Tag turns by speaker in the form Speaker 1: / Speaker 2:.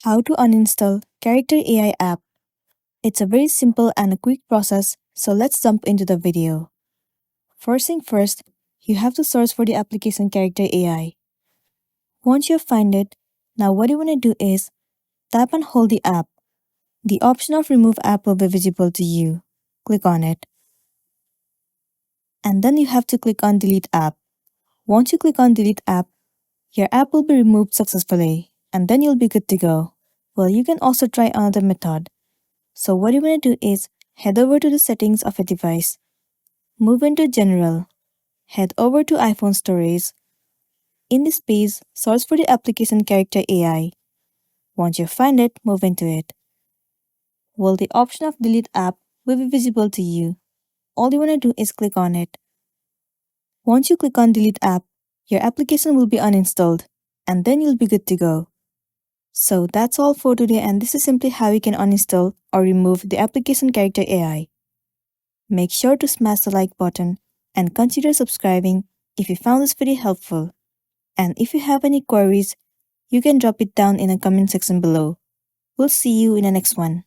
Speaker 1: How to uninstall Character AI app. It's a very simple and a quick process, so let's jump into the video. First thing first, you have to search for the application Character AI. Once you find it, now what you want to do is tap and hold the app. The option of remove app will be visible to you. Click on it. And then you have to click on delete app. Once you click on delete app, your app will be removed successfully, and then you'll be good to go. Well, you can also try another method. So what you want to do is head over to the settings of a device, move into General, head over to iPhone Storage. In this page, search for the application Character AI. Once you find it, move into it. Well, the option of Delete App will be visible to you. All you want to do is click on it. Once you click on Delete App, your application will be uninstalled, and then you'll be good to go. So that's all for today, and this is simply how you can uninstall or remove the application Character AI. Make sure to smash the like button and consider subscribing if you found this video helpful. And if you have any queries, you can drop it down in the comment section below. We'll see you in the next one.